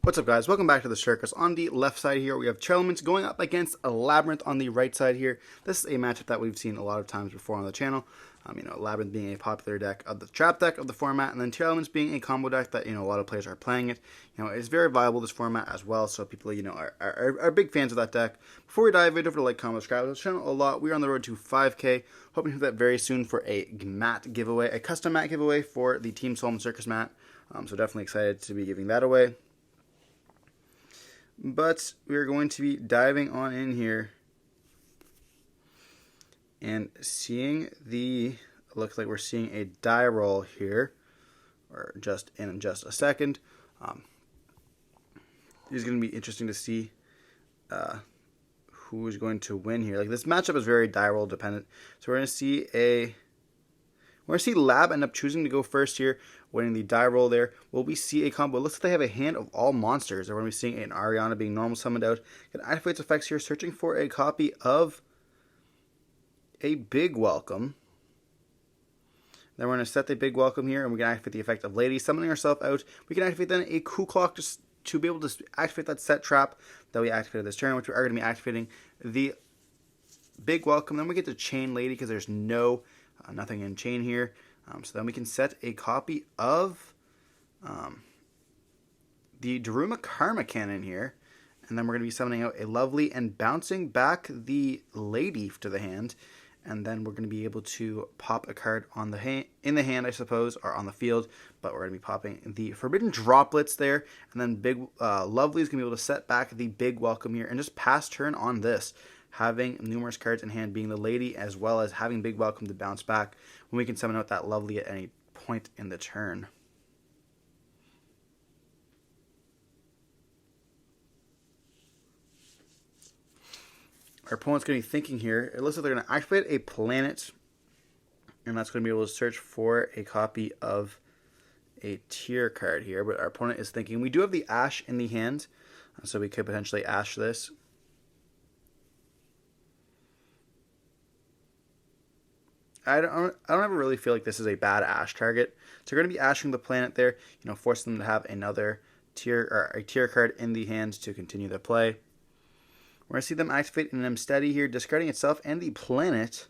What's up, guys? Welcome back to the Circus. On the left side here, we have Tearlaments going up against a Labrynth on the right side here. This is a matchup that we've seen a lot of times before on the channel. Labrynth being a popular deck of the trap deck of the format, and then Tearlaments being a combo deck that, a lot of players are playing it. It's very viable, this format as well, so people, are big fans of that deck. Before we dive in, don't forget to like, comment, subscribe to the channel a lot. We're on the road to 5K. Hoping to do that very soon for a mat giveaway, a custom mat giveaway for the Team Solemn Circus mat. So definitely excited to be giving that away. But we're going to be diving on in here and seeing looks like we're seeing a die roll here, or just in just a second. It's going to be interesting to see who is going to win here. Like, this matchup is very die roll dependent, so we're going to see Lab end up choosing to go first here, winning the die roll there. Will we see a combo? It looks like they have a hand of all monsters. They're going to be seeing an Ariana being normal summoned out. Can activate its effects here, searching for a copy of a Big Welcome. Then we're going to set the Big Welcome here, and we can activate the effect of Lady, summoning herself out. We can activate then a Coup Clock to be able to activate that set trap that we activated this turn, which we are going to be activating the Big Welcome. Then we get to Chain Lady because there's nothing in chain here. So then we can set a copy of the Daruma Karma Cannon here. And then we're going to be summoning out a Lovely and bouncing back the Lady to the hand. And then we're going to be able to pop a card on the in the hand, I suppose, or on the field. But we're going to be popping the Forbidden Droplets there. And then Lovely is going to be able to set back the Big Welcome here and just pass turn on this, having numerous cards in hand, being the Lady, as well as having Big Welcome to bounce back when we can summon out that Lovely at any point in the turn. Our opponent's going to be thinking here. It looks like they're going to activate a planet, and that's going to be able to search for a copy of a tier card here. But our opponent is thinking, we do have the Ash in the hand, so we could potentially Ash this. I don't ever really feel like this is a bad Ash target. So we're going to be Ashing the planet there, forcing them to have another a tier card in the hand to continue their play. We're going to see them activate an Unsteady here, discarding itself and the planet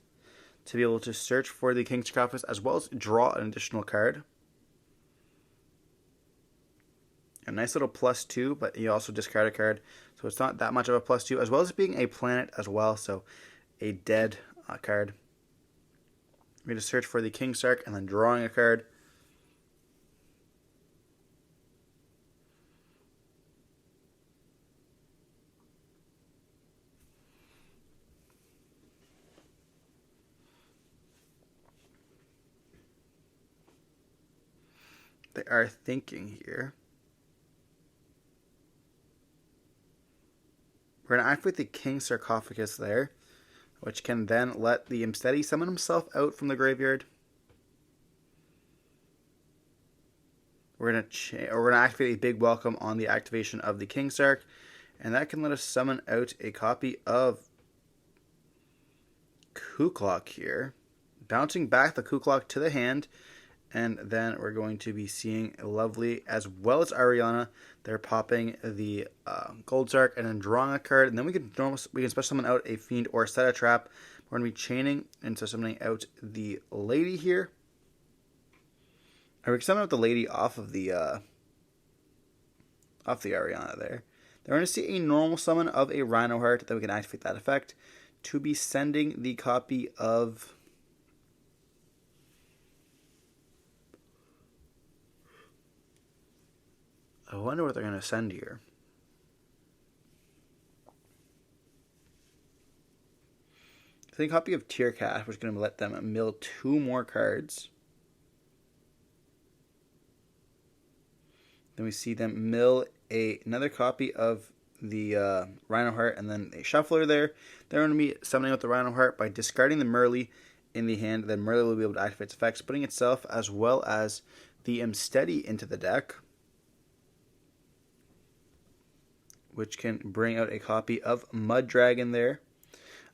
to be able to search for the King's Sarcophagus, as well as draw an additional card. A nice little +2, but you also discard a card, so it's not that much of a +2, as well as being a planet as well, so a dead card. We're going to search for the King Sark and then drawing a card. They are thinking here. We're going to activate the King Sarcophagus there, which can then let the Unsteady summon himself out from the graveyard. We're going to activate a Big Welcome on the activation of the King Sark, and that can let us summon out a copy of Coup Clock here, bouncing back the Coup Clock to the hand. And then we're going to be seeing Lovely as well as Ariana. They're popping the Gold Sark and then drawing a card. And then we can special summon out a Fiend or set a trap. We're going to be chaining into summoning out the Lady here. And we can summon out the Lady off of the Ariana there. Then we're going to see a normal summon of a Rhino Heart. Then we can activate that effect to be sending the copy of... I wonder what they're going to send here. I think a copy of Tier Cash, which is going to let them mill 2 more cards. Then we see them mill another copy of the Rhino Heart and then a Shuffler there. They're going to be summoning out the Rhino Heart by discarding the Merly in the hand. Then Merly will be able to activate its effects, putting itself as well as the Unsteady into the deck, which can bring out a copy of Mud Dragon there.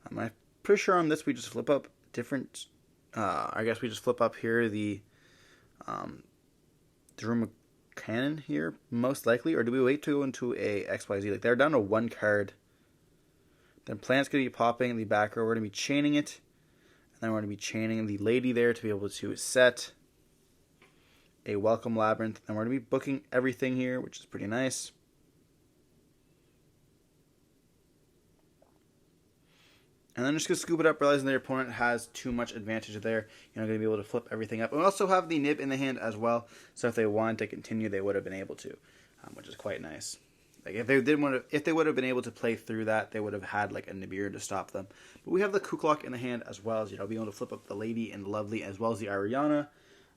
I'm pretty sure on this we just flip up different... I guess we just flip up here the Daruma cannon here, most likely, or do we wait to go into a XYZ? Like, they're down to 1 card. Then Planet's going to be popping in the back row. We're going to be chaining it. And then we're going to be chaining the lady there to be able to set a welcome Labrynth. And we're going to be booking everything here, which is pretty nice. And then just going to scoop it up, realizing their opponent has too much advantage there. Going to be able to flip everything up. And we also have the nib in the hand as well. So if they wanted to continue, they would have been able to, which is quite nice. Like if they would have been able to play through that, they would have had like a Nibiru to stop them. But we have the Kuklok in the hand as well as being able to flip up the Lady and Lovely as well as the Ariana.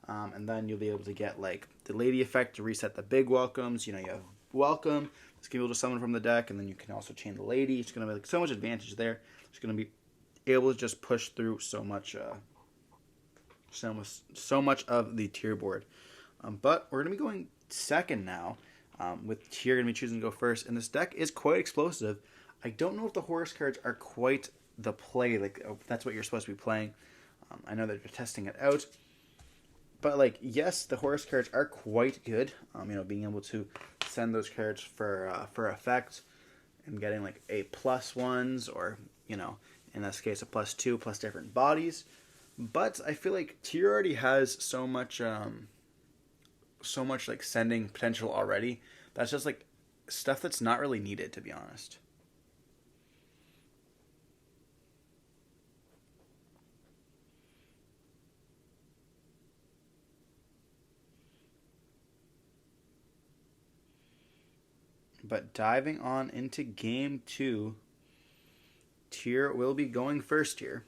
And then you'll be able to get like the Lady effect to reset the big welcomes. You have Welcome. It's going to be able to summon from the deck, and then you can also chain the Lady. It's going to be like so much advantage there. It's going to be able to just push through so much of the tier board. But we're going to be going second now. With Tier going to be choosing to go first, and this deck is quite explosive. I don't know if the horse cards are quite the play, like that's what you're supposed to be playing. I know that they're testing it out, but like yes, the horse cards are quite good. Being able to send those cards for effect and getting like a +1s or in this case a +2 plus different bodies. But I feel like Tier already has so much like sending potential already. That's just like stuff that's not really needed, to be honest. But diving on into game 2, Tier will be going first here.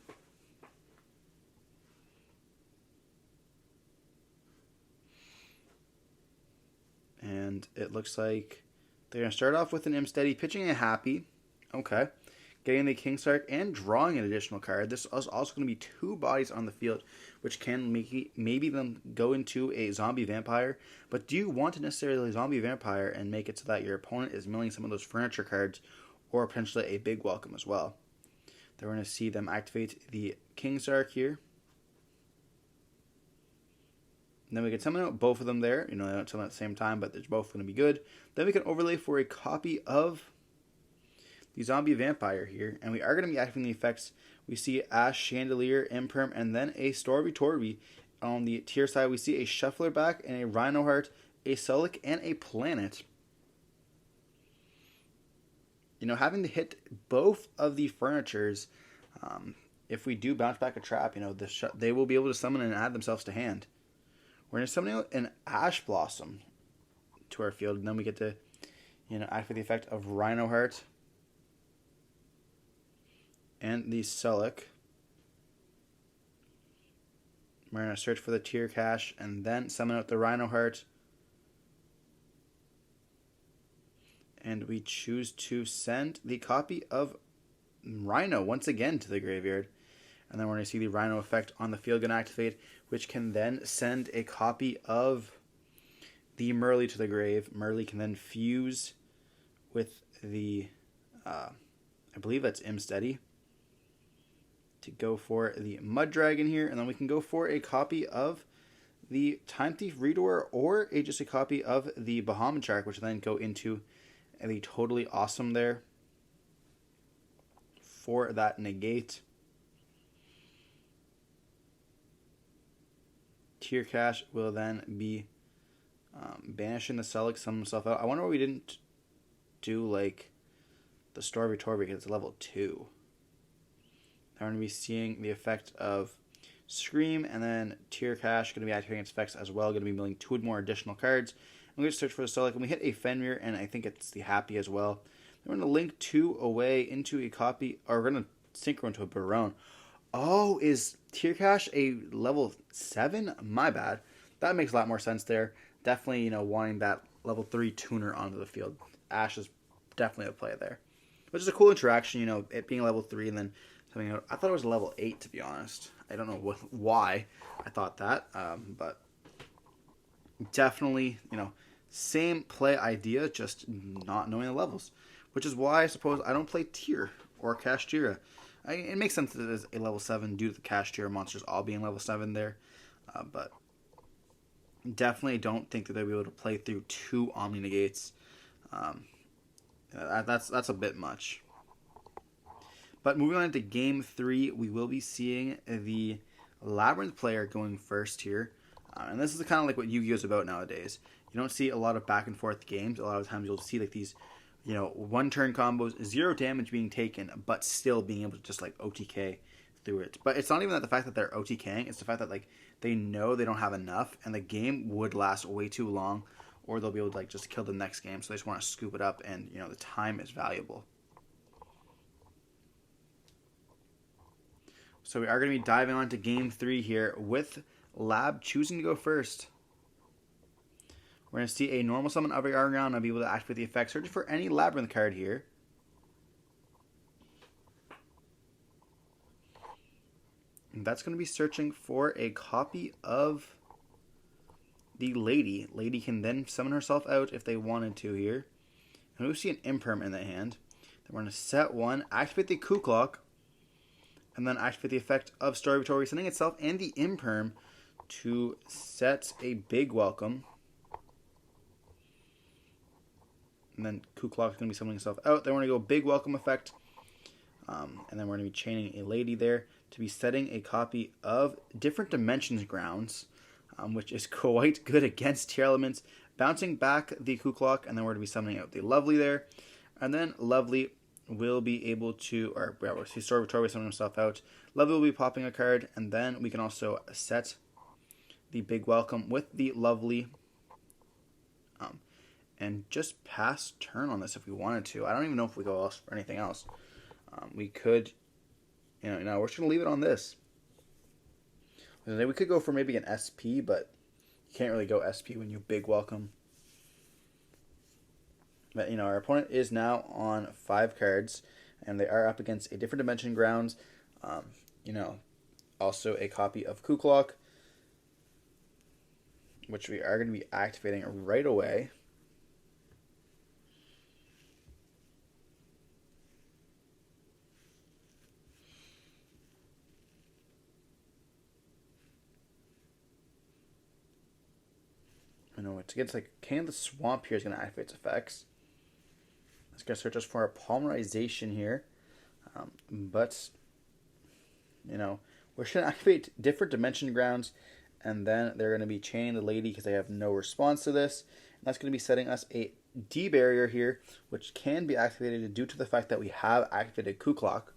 And it looks like they're going to start off with an Imsteady, pitching a Happy. Okay. Getting the Kingsark and drawing an additional card. This is also going to be 2 bodies on the field, which can maybe them go into a Zombie Vampire. But do you want to necessarily Zombie Vampire and make it so that your opponent is milling some of those furniture cards or potentially a big welcome as well? Then we're going to see them activate the Kingsark here. And then we can summon out both of them there. They don't summon at the same time, but they're both going to be good. Then we can overlay for a copy of the Zombie Vampire here. And we are going to be activating the effects. We see Ash, Chandelier, Imperm, and then a Storby Torby. On the Tier side, we see a Shuffler back and a Rhino Heart, a Sulic, and a Planet. Having to hit both of the furnitures, if we do bounce back a trap, they will be able to summon and add themselves to hand. We're going to summon out an Ash Blossom to our field, and then we get to, activate the effect of Rhino Heart and the Sulic. We're going to search for the Tier Cache and then summon out the Rhino Heart. And we choose to send the copy of Rhino once again to the graveyard. And then we're going to see the Rhino effect on the field going to activate, which can then send a copy of the Merly to the grave. Merly can then fuse with the, I believe that's Imsteady, to go for the Mud Dragon here. And then we can go for a copy of the Time Thief Redoer or just a copy of the Bahamut Shark, which will then go into the Totally Awesome there for that negate. Tier Cache will then be banishing the Sulic, summon himself out. I wonder why we didn't do like the Storby Torby because it's level 2. Now we're going to be seeing the effect of Scream, and then Tier Cache going to be activating its effects as well, going to be milling 2 more additional cards. And we just search for the Sulic, and we hit a Fenrir, and I think it's the Happy as well. Then we're going to link 2 away into a copy, or we're going to synchro into a Barone. Oh, is Tier Cache a level 7? My bad. That makes a lot more sense there. Definitely, wanting that level 3 tuner onto the field. Ash is definitely a play there. Which is a cool interaction, it being level 3 and then something out. I thought it was level 8, to be honest. I don't know why I thought that, but definitely, same play idea, just not knowing the levels. Which is why I suppose I don't play Tier or Cache Tira. It makes sense that it is a level 7 due to the Cache Tier monsters all being level 7 there. But Definitely don't think that they'll be able to play through 2 Omni Negates. That's a bit much. But moving on to Game 3, we will be seeing the Labrynth player going first here. And this is kind of like what Yu-Gi-Oh! Is about nowadays. You don't see a lot of back and forth games. A lot of times you'll see like these, one-turn combos, 0 damage being taken, but still being able to just like OTK through it. But it's not even that the fact that they're OTKing, it's the fact that like they know they don't have enough and the game would last way too long, or they'll be able to like just kill the next game, so they just want to scoop it up, and the time is valuable. So we are going to be diving on to Game 3 here with Lab choosing to go first. We're going to see a normal summon of Ariana be able to activate the effect, searching for any Labrynth card here. And that's going to be searching for a copy of the Lady. Lady can then summon herself out if they wanted to here. And we see an Imperm in the hand. Then we're going to set 1, activate the Coup Clock, and then activate the effect of Story Victoria sending itself and the Imperm to set a Big Welcome. And then Coup Clock is going to be summoning itself out. Then we're going to go Big Welcome effect. And then we're going to be chaining a Lady there to be setting a copy of Different Dimensions Grounds, which is quite good against Tearlaments. Bouncing back the Coup Clock, and then we're going to be summoning out the Lovely there. And then Lovely will be able to, we'll see Story Victoria summoning himself out. Lovely will be popping a card, and then we can also set the Big Welcome with the Lovely. And just pass turn on this if we wanted to. I don't even know if we go else for anything else. We could, we're just going to leave it on this. We could go for maybe an SP, but you can't really go SP when you Big Welcome. But, our opponent is now on 5 cards, and they are up against a Different Dimension Grounds. Also a copy of Coup Clock, which we are going to be activating right away. To get like King of the Swamp here is going to activate its effects. It's going to search us for a Polymerization here. But we're just going to activate Different Dimension Grounds, and then they're going to be chaining the Lady because they have no response to this. And that's going to be setting us a D barrier here, which can be activated due to the fact that we have activated Coup Clock.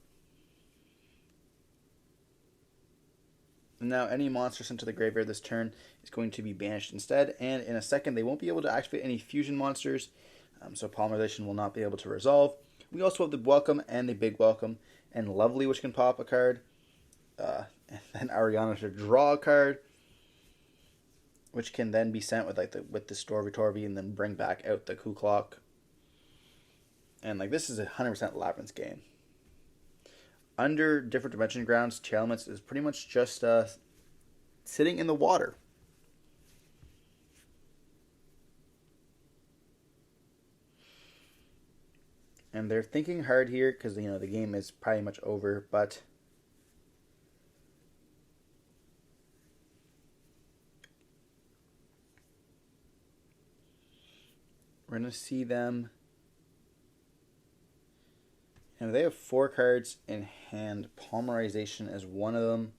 Now, any monster sent to the graveyard this turn is going to be banished instead, and in a second, they won't be able to activate any fusion monsters, so Polymerization will not be able to resolve. We also have the Welcome and the Big Welcome, and Lovely, which can pop a card, and then Ariana to draw a card, which can then be sent with the Story Victoria and then bring back out the Coup Clock. And this is a 100% Labrynth's game. Under Different Dimension Grounds, Tearlaments is pretty much just sitting in the water. And they're thinking hard here because the game is pretty much over, but we're going to see them. And they have 4 cards in hand. Polymerization is one of them.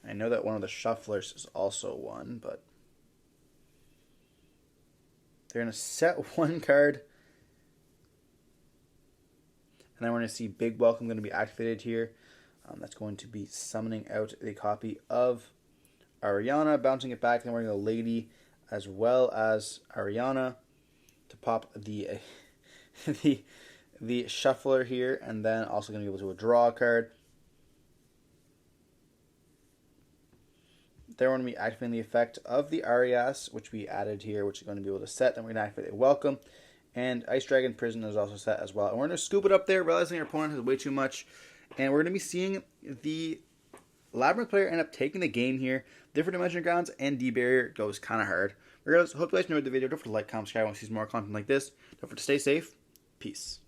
I know that one of the shufflers is also one, but they're going to set 1 card. And then we're going to see Big Welcome going to be activated here. That's going to be summoning out a copy of Ariana, bouncing it back, then we're going to go Lady as well as Ariana to pop the the shuffler here, and then also going to be able to draw a card. Then we're going to be activating the effect of the Arias, which we added here, which is going to be able to set. Then we're going to activate a Welcome, and Ice Dragon Prison is also set as well. And we're going to scoop it up there, realizing our opponent has way too much, and we're going to be seeing the Labrynth player end up taking the game here. Different Dimension Grounds and D Barrier goes kind of hard. Regardless, hope you guys enjoyed the video. Don't forget to like, comment, subscribe. I want to see some more content like this. Don't forget to stay safe. Peace.